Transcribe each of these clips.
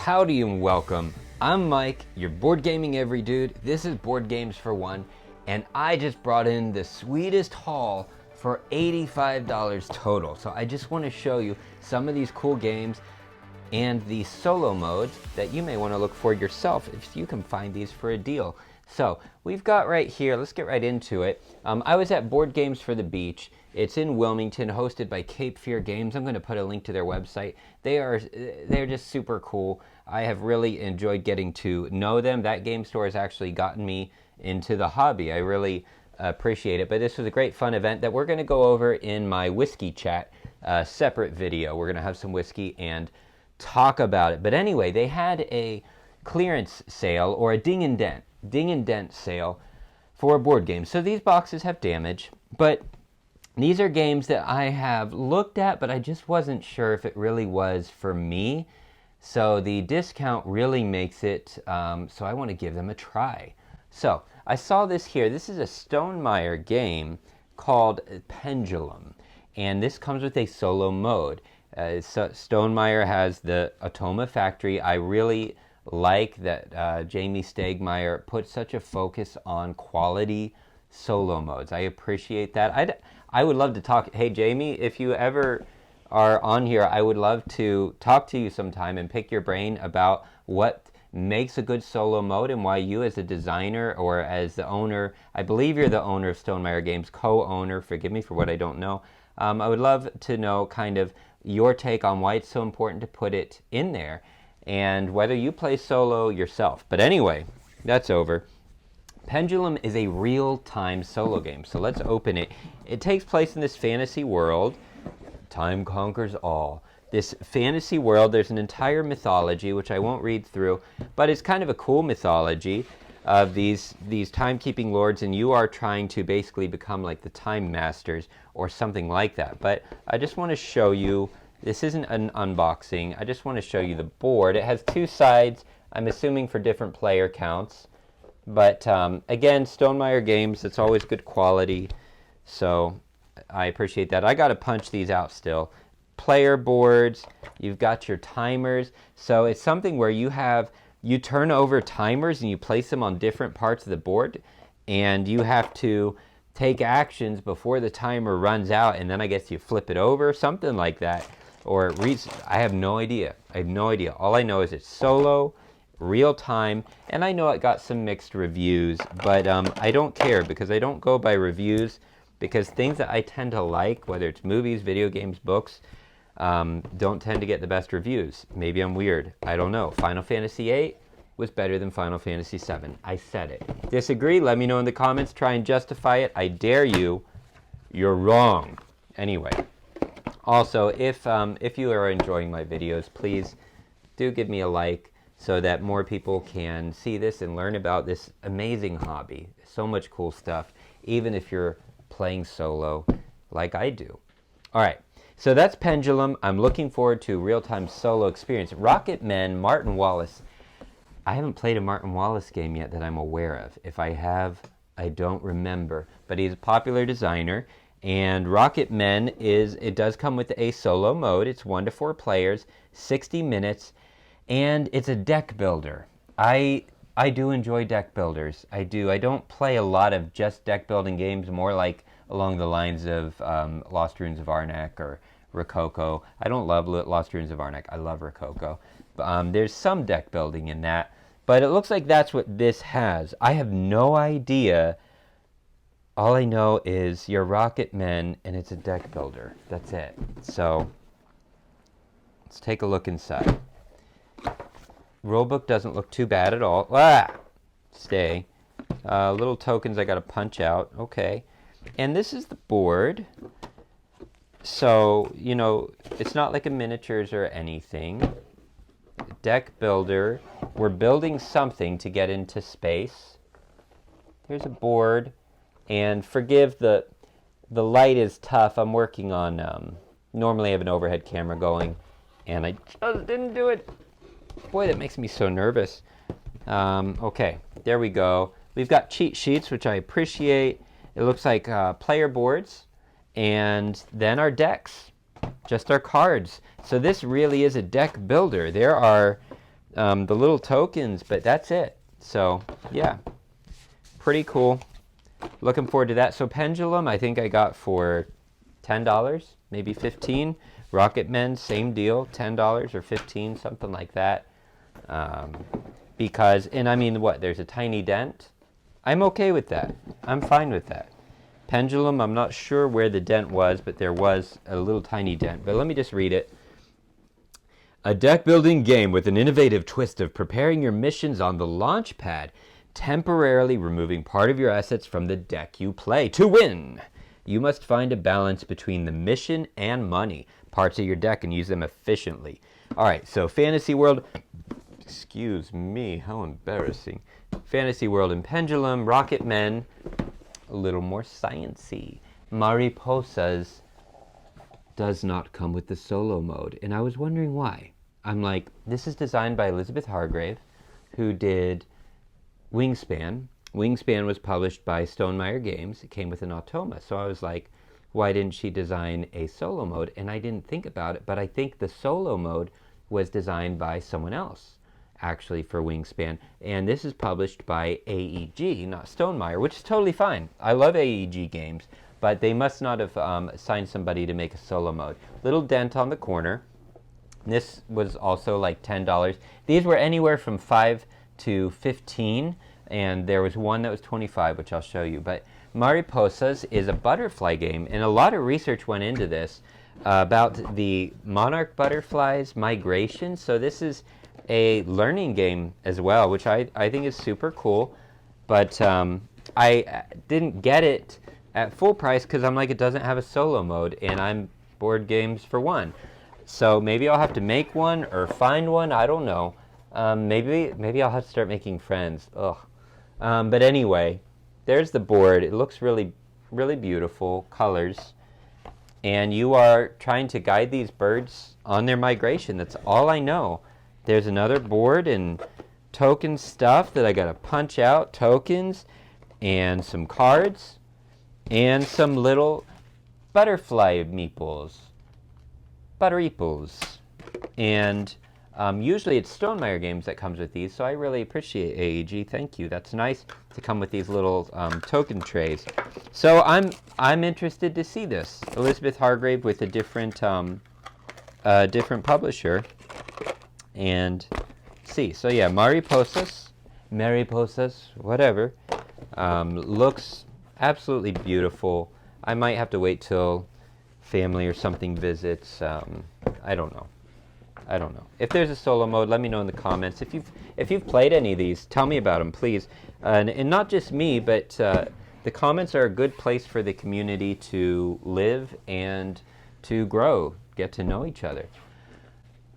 Howdy and welcome. I'm Mike, your board gaming every dude. This is Board Games for One, and I just brought in the sweetest haul for $85 total. So I just want to show you some of these cool games and the solo modes that you may want to look for yourself if you can find these for a deal. So we've got right here, let's get right into it. I was at Board Games for the Beach. It's in Wilmington, hosted by Cape Fear Games. I'm going to put a link to their website. They're just super cool. I have really enjoyed getting to know them. That game store has actually gotten me into the hobby. I really appreciate it. But this was a great fun event that we're going to go over in my whiskey chat, separate video. We're going to have some whiskey and talk about it. But anyway, they had a clearance sale or a ding and dent sale for board games. So these boxes have damage, but these are games that I have looked at, but I just wasn't sure if it really was for me. So the discount really makes it, so I want to give them a try. So I saw this here. This is a Stonemaier game called Pendulum, and this comes with a solo mode. Stonemaier has the Automa Factory. I really like that Jamie Stegmaier put such a focus on quality solo modes. I appreciate that. I would love to talk. Hey, Jamie, if you ever are on here, I would love to talk to you sometime and pick your brain about what makes a good solo mode and why you as a designer or as the owner, I believe you're the owner of Stonemaier Games, co-owner, forgive me for what I don't know. I would love to know kind of your take on why it's so important to put it in there and whether you play solo yourself. But anyway, that's over. Pendulum is a real-time solo game, so let's open it. It takes place in this fantasy world. Time conquers all. This fantasy world, there's an entire mythology, which I won't read through, but it's kind of a cool mythology of these timekeeping lords, and you are trying to basically become like the time masters or something like that. But I just want to show you, this isn't an unboxing, I just want to show you the board. It has two sides, I'm assuming for different player counts. But again, Stonemaier Games, it's always good quality, so I appreciate that. I got to punch these out still. Player boards, you've got your timers, so it's something where you turn over timers and you place them on different parts of the board, and you have to take actions before the timer runs out, and then I guess you flip it over, something like that. Or I have no idea. All I know is it's solo, real time, and I know it got some mixed reviews, but I don't care because I don't go by reviews, because things that I tend to like, whether it's movies, video games, books, don't tend to get the best reviews. Maybe I'm weird. I don't know. Final Fantasy VIII was better than Final Fantasy VII. I said it. Disagree? Let me know in the comments. Try and justify it. I dare you. You're wrong. Anyway. Also, if you are enjoying my videos, please do give me a like, so that more people can see this and learn about this amazing hobby. So much cool stuff, even if you're playing solo like I do. All right, so that's Pendulum. I'm looking forward to real-time solo experience. Rocketmen, Martin Wallace. I haven't played a Martin Wallace game yet that I'm aware of. If I have, I don't remember. But he's a popular designer. And Rocketmen it does come with a solo mode. It's 1 to 4 players, 60 minutes. And it's a deck builder. I do enjoy deck builders. I do. I don't play a lot of just deck building games, more like along the lines of Lost Ruins of Arnak or Rococo. I don't love Lost Ruins of Arnak. I love Rococo. There's some deck building in that. But it looks like that's what this has. I have no idea. All I know is you're Rocketmen and it's a deck builder. That's it. So let's take a look inside. Rulebook doesn't look too bad at all. Stay. Little tokens I got to punch out. Okay. And this is the board. So, you know, it's not like a miniatures or anything. Deck builder. We're building something to get into space. Here's a board. And forgive the light is tough. I'm working on, normally I have an overhead camera going, and I just didn't do it. Boy, that makes me so nervous. Okay, there we go. We've got cheat sheets, which I appreciate. It looks like player boards, and then our decks, just our cards. So this really is a deck builder. There are the little tokens, but that's it. So yeah, pretty cool. Looking forward to that. So Pendulum, I think I got for $10, maybe 15. Rocketmen, same deal, $10 or 15, something like that. Because, and I mean, what? There's a tiny dent. I'm okay with that. I'm fine with that. Pendulum, I'm not sure where the dent was, but there was a little tiny dent. But let me just read it. A deck building game with an innovative twist of preparing your missions on the launch pad, temporarily removing part of your assets from the deck you play. To win, you must find a balance between the mission and money, parts of your deck, and use them efficiently. All right, so Fantasy World, excuse me, how embarrassing. Fantasy World and Pendulum, Rocketmen, a little more sciencey. Mariposas does not come with the solo mode, and I was wondering why. I'm like, this is designed by Elizabeth Hargrave, who did Wingspan. Wingspan was published by Stonemaier Games. It came with an automa, so I was like, why didn't she design a solo mode? And I didn't think about it, but I think the solo mode was designed by someone else, actually, for Wingspan. And this is published by AEG, not Stonemaier, which is totally fine. I love AEG games, but they must not have assigned somebody to make a solo mode. Little dent on the corner. This was also like $10. These were anywhere from 5 to 15, and there was one that was 25, which I'll show you. But Mariposas is a butterfly game, and a lot of research went into this about the monarch butterflies' migration. So this is a learning game as well, which I think is super cool. But I didn't get it at full price because I'm like, it doesn't have a solo mode, and I'm board games for one. So maybe I'll have to make one or find one. I don't know. Maybe I'll have to start making friends. Ugh. But anyway, there's the board. It looks really, really beautiful colors. And you are trying to guide these birds on their migration. That's all I know. There's another board and token stuff that I got to punch out. Tokens and some cards and some little butterfly meeples. Buttereeples. And usually it's Stonemaier Games that comes with these, so I really appreciate AEG. Thank you. That's nice to come with these little token trays. So I'm interested to see this. Elizabeth Hargrave with a different publisher, and see. So yeah, Mariposas, whatever. Looks absolutely beautiful. I might have to wait till family or something visits. I don't know. If there's a solo mode, let me know in the comments. If you've played any of these, tell me about them, please. And not just me, but the comments are a good place for the community to live and to grow, get to know each other.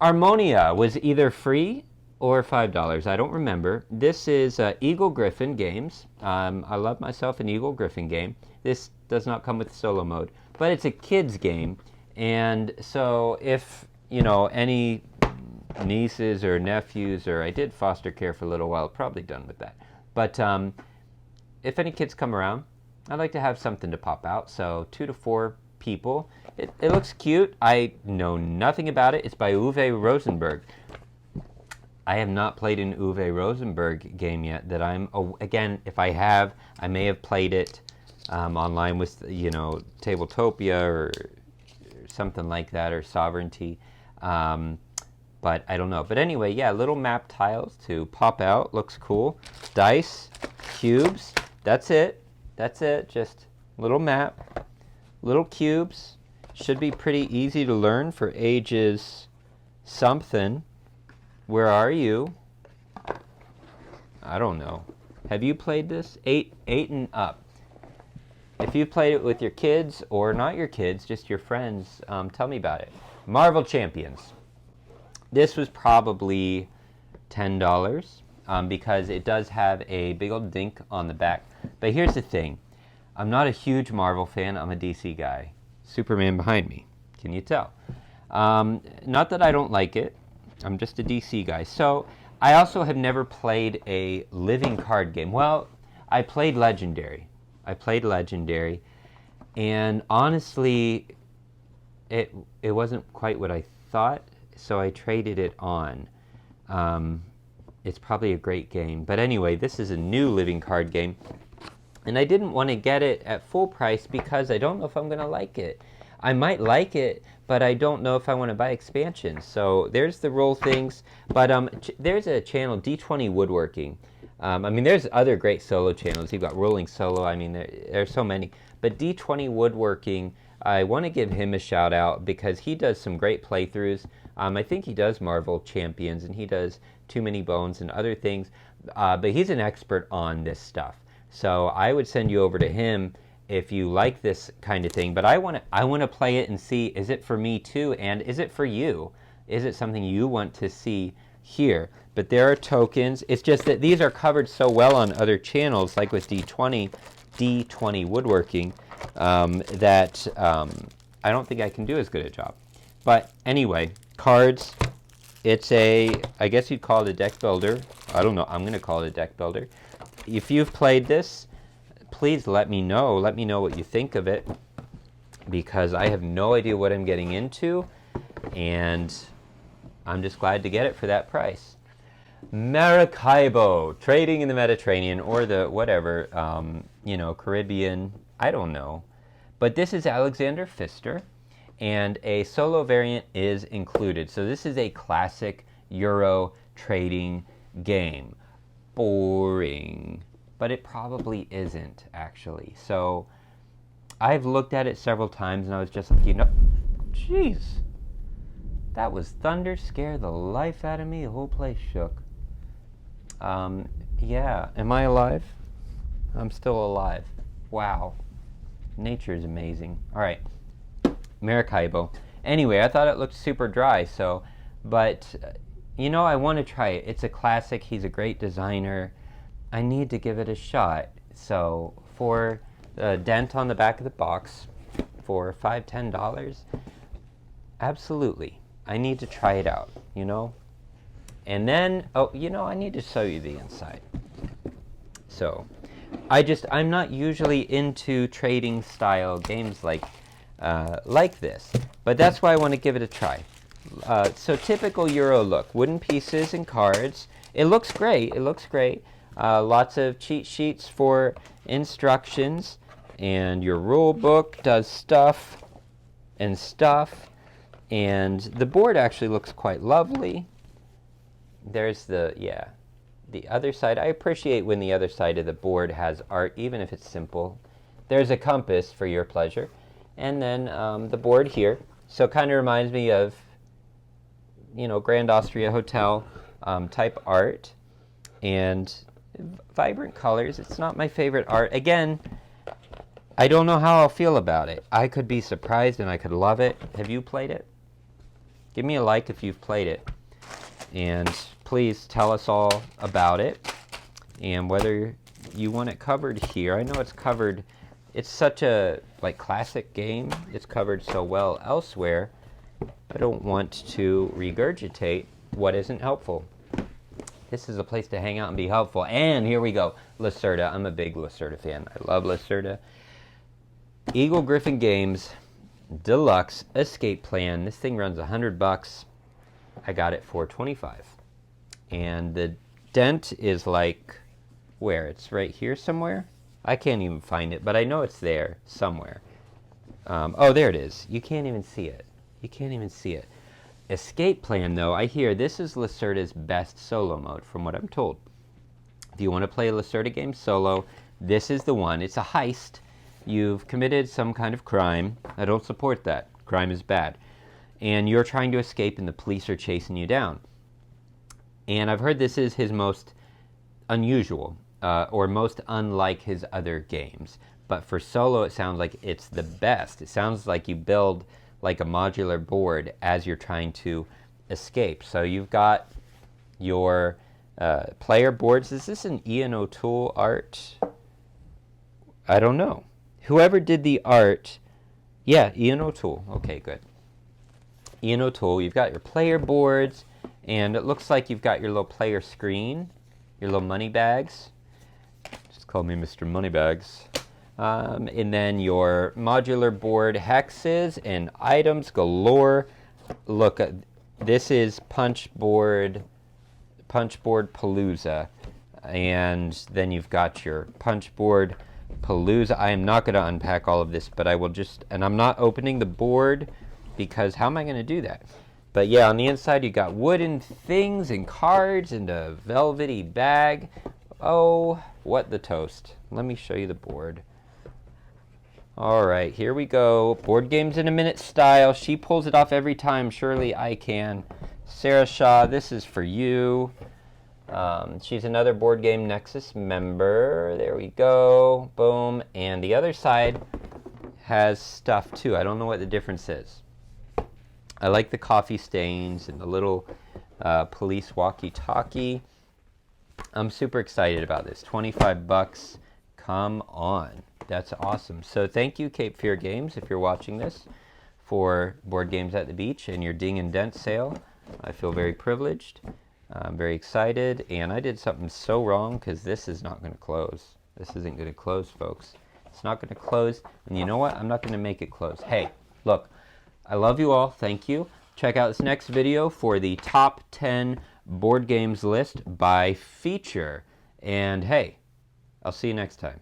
Armonia was either free or $5. I don't remember. This is Eagle Griffin Games. I love myself an Eagle Griffin game. This does not come with solo mode, but it's a kids game. And so if, you know, any nieces or nephews, or I did foster care for a little while, probably done with that. But if any kids come around, I'd like to have something to pop out. So 2 to 4 people. It looks cute. I know nothing about it. It's by Uwe Rosenberg. I have not played an Uwe Rosenberg game yet that again, if I have, I may have played it online with, you know, Tabletopia or something like that, or Sovereignty. But I don't know. But anyway, yeah, little map tiles to pop out. Looks cool. Dice, cubes. That's it. Just little map, little cubes. Should be pretty easy to learn for ages something. Where are you? I don't know. Have you played this? 8 and up. If you played it with your kids or not your kids, just your friends, tell me about it. Marvel Champions. This was probably $10 because it does have a big old dink on the back. But here's the thing. I'm not a huge Marvel fan. I'm a DC guy. Superman behind me. Can you tell? Not that I don't like it. I'm just a DC guy. So I also have never played a living card game. Well, I played Legendary. And honestly, it wasn't quite what I thought, so I traded it on. It's probably a great game. But anyway, this is a new living card game. And I didn't want to get it at full price because I don't know if I'm going to like it. I might like it, but I don't know if I want to buy expansions. So there's the roll things. But there's a channel, D20 Woodworking. I mean, there's other great solo channels. You've got Rolling Solo. I mean, there's so many. But D20 Woodworking, I want to give him a shout out because he does some great playthroughs. I think he does Marvel Champions and he does Too Many Bones and other things. But he's an expert on this stuff. So I would send you over to him if you like this kind of thing. But I want to play it and see, is it for me too? And is it for you? Is it something you want to see here? But there are tokens. It's just that these are covered so well on other channels, like with D20 Woodworking, that I don't think I can do as good a job. But anyway, cards. It's I guess you'd call it a deck builder. I don't know. I'm going to call it a deck builder. If you've played this, please let me know. Let me know what you think of it, because I have no idea what I'm getting into, and I'm just glad to get it for that price. Maracaibo, trading in the Mediterranean or the whatever, Caribbean, I don't know. But this is Alexander Pfister, and a solo variant is included. So this is a classic Euro trading game. Boring, but it probably isn't, actually. So I've looked at it several times, and I was just like, jeez, that was thunder, scared the life out of me. The whole place shook. Yeah, am I alive? I'm still alive. Wow, nature is amazing. All right, Maracaibo. Anyway, I thought it looked super dry, but I want to try it. It's a classic. He's a great designer. I need to give it a shot. So for the dent on the back of the box, for $5, $10, absolutely. I need to try it out, And then, I need to show you the inside. So, I'm not usually into trading style games like this, but that's why I want to give it a try. So typical Euro look, wooden pieces and cards. It looks great. Lots of cheat sheets for instructions, and your rule book does stuff, and the board actually looks quite lovely. There's the other side. I appreciate when the other side of the board has art, even if it's simple. There's a compass for your pleasure, and then the board here. So it kind of reminds me of Grand Austria Hotel type art, and vibrant colors. It's not my favorite art. Again, I don't know how I'll feel about it. I could be surprised and I could love it. Have you played it? Give me a like if you've played it, and please tell us all about it and whether you want it covered here. I know it's covered. It's such a classic game. It's covered so well elsewhere. I don't want to regurgitate what isn't helpful. This is a place to hang out and be helpful. And here we go. Lacerda. I'm a big Lacerda fan. I love Lacerda. Eagle Griffin Games Deluxe Escape Plan. This thing runs $100. I got it for $25. And the dent is where? It's right here somewhere? I can't even find it, but I know it's there somewhere. Oh, there it is. You can't even see it. Escape Plan, though, I hear this is Lacerda's best solo mode, from what I'm told. If you want to play a Lacerda game solo, this is the one. It's a heist. You've committed some kind of crime. I don't support that. Crime is bad. And you're trying to escape, and the police are chasing you down. And I've heard this is his most unusual, or most unlike his other games. But for solo, it sounds like it's the best. It sounds like you build like a modular board as you're trying to escape. So you've got your player boards. Is this an Ian O'Toole art? I don't know. Whoever did the art, yeah, Ian O'Toole. Okay, good. Ian O'Toole, you've got your player boards, and it looks like you've got your little player screen, your little money bags. Just call me Mr. Moneybags. And then your modular board hexes and items galore. Look, this is punch board Punchboard Palooza. And then you've got your Punchboard Palooza. I am not going to unpack all of this, but I will just, and I'm not opening the board because how am I going to do that? But yeah, on the inside you got wooden things and cards and a velvety bag. Oh, what the toast. Let me show you the board. All right, here we go. Board Games in a Minute style. She pulls it off every time. Surely I can. Sarah Shaw, this is for you. She's another Board Game Nexus member. There we go. Boom. And the other side has stuff too. I don't know what the difference is. I like the coffee stains and the little police walkie-talkie. I'm super excited about this. 25 bucks. Come on. That's awesome. So thank you, Cape Fear Games, if you're watching this, for Board Games at the Beach and your Ding and Dent sale. I feel very privileged. I'm very excited. And I did something so wrong because this is not going to close. This isn't going to close, folks. It's not going to close. And you know what? I'm not going to make it close. Hey, look. I love you all. Thank you. Check out this next video for the top 10 board games list by feature. And hey, I'll see you next time.